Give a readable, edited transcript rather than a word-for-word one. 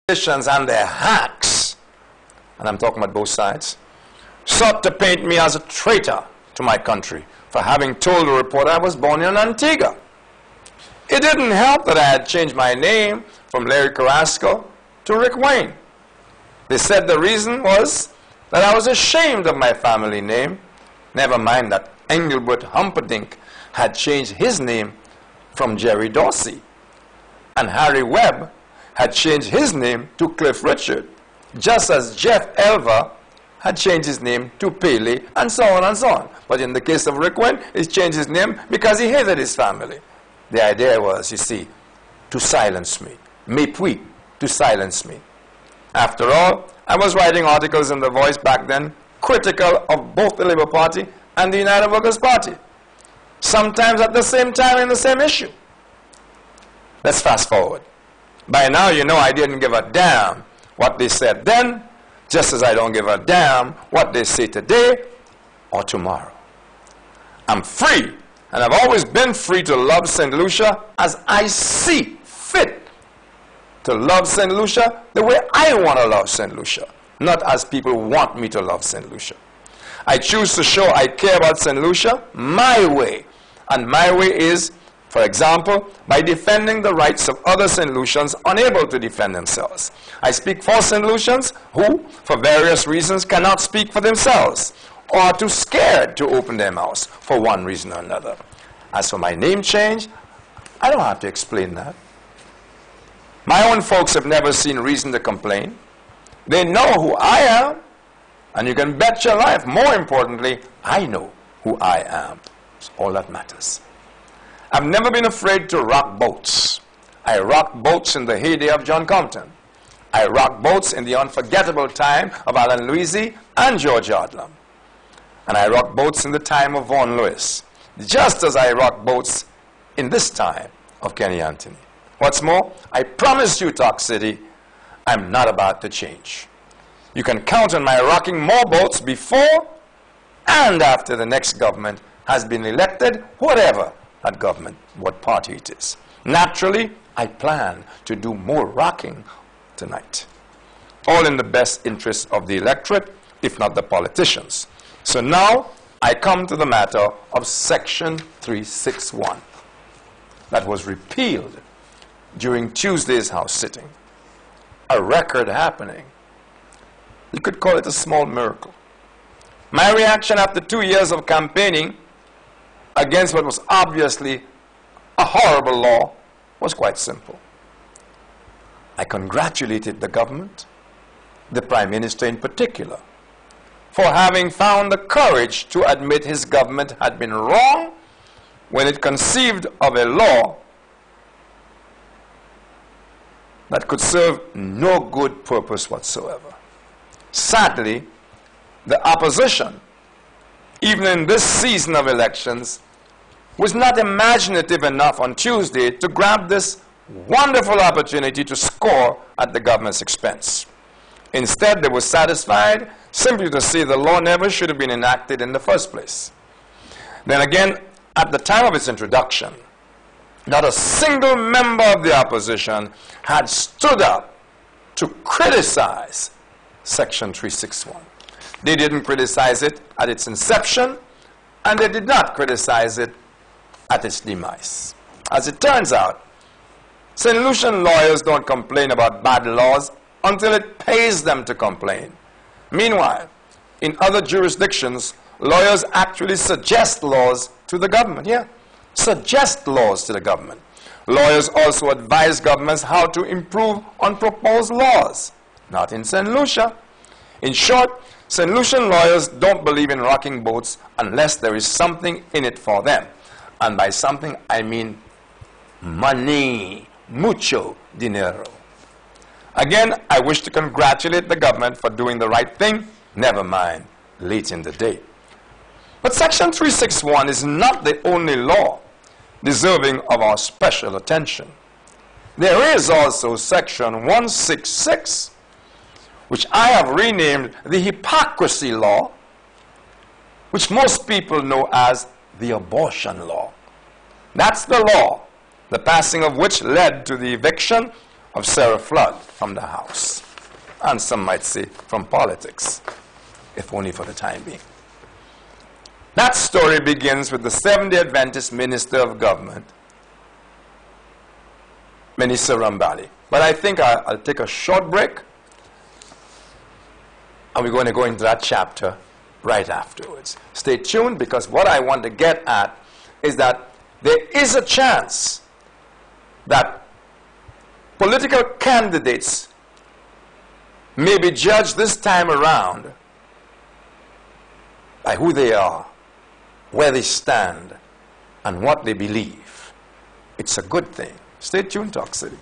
politicians and their hacks, and I'm talking about both sides, sought to paint me as a traitor to my country for having told the reporter I was born in Antigua. It didn't help that I had changed my name from Larry Carrasco to Rick Wayne. They said the reason was that I was ashamed of my family name. Never mind that Engelbert Humperdinck had changed his name from Jerry Dorsey, and Harry Webb had changed his name to Cliff Richard, just as Jeff Elver had changed his name to Paley, and so on and so on. But in the case of Rick Wayne, he changed his name because he hated his family. The idea was, you see, to silence me. Mépris, to silence me. After all, I was writing articles in The Voice back then, critical of both the Labour Party and the United Workers' Party, sometimes at the same time in the same issue. Let's fast forward. By now, you know I didn't give a damn what they said then, just as I don't give a damn what they say today or tomorrow. I'm free, and I've always been free to love St. Lucia as I see fit. To love St. Lucia the way I want to love St. Lucia, not as people want me to love St. Lucia. I choose to show I care about St. Lucia my way, and my way is, for example, by defending the rights of other St. Lucians unable to defend themselves. I speak for St. Lucians who, for various reasons, cannot speak for themselves, or are too scared to open their mouths for one reason or another. As for my name change, I don't have to explain that. My own folks have never seen reason to complain. They know who I am, and you can bet your life, more importantly, I know who I am. It's all that matters. I've never been afraid to rock boats. I rocked boats in the heyday of John Compton. I rocked boats in the unforgettable time of Alan Louisy and George Odlum. And I rocked boats in the time of Vaughan Lewis, just as I rocked boats in this time of Kenny Anthony. What's more, I promise you, Talk City, I'm not about to change. You can count on my rocking more boats before and after the next government has been elected, whatever that government, what party it is. Naturally, I plan to do more rocking tonight, all in the best interest of the electorate, if not the politicians. So now I come to the matter of Section 361 that was repealed during Tuesday's House sitting. A record happening. You could call it a small miracle. My reaction after 2 years of campaigning against what was obviously a horrible law was quite simple. I congratulated the government, the Prime Minister in particular, for having found the courage to admit his government had been wrong when it conceived of a law that could serve no good purpose whatsoever. Sadly, the opposition, even in this season of elections, was not imaginative enough on Tuesday to grab this wonderful opportunity to score at the government's expense. Instead, they were satisfied simply to say the law never should have been enacted in the first place. Then again, at the time of its introduction, not a single member of the opposition had stood up to criticize Section 361. They didn't criticize it at its inception, and they did not criticize it at its demise. As it turns out, St. Lucian lawyers don't complain about bad laws until it pays them to complain. Meanwhile, in other jurisdictions, lawyers actually suggest laws to the government. Yeah, suggest laws to the government. Lawyers also advise governments how to improve on proposed laws. Not in St. Lucia. In short, St. Lucian lawyers don't believe in rocking boats unless there is something in it for them. And by something, I mean money. Mucho dinero. Again, I wish to congratulate the government for doing the right thing, never mind late in the day. But Section 361 is not the only law deserving of our special attention. There is also Section 166, which I have renamed the Hypocrisy Law, which most people know as the Abortion Law. That's the law, the passing of which led to the eviction of Sarah Flood from the House. And some might say from politics, if only for the time being. That story begins with the Seventh-day Adventist minister of government, Minister Rambali. But I think I'll take a short break, and we're going to go into that chapter right afterwards. Stay tuned, because what I want to get at is that there is a chance that political candidates may be judged this time around by who they are, where they stand, and what they believe. It's a good thing. Stay tuned, Talk City.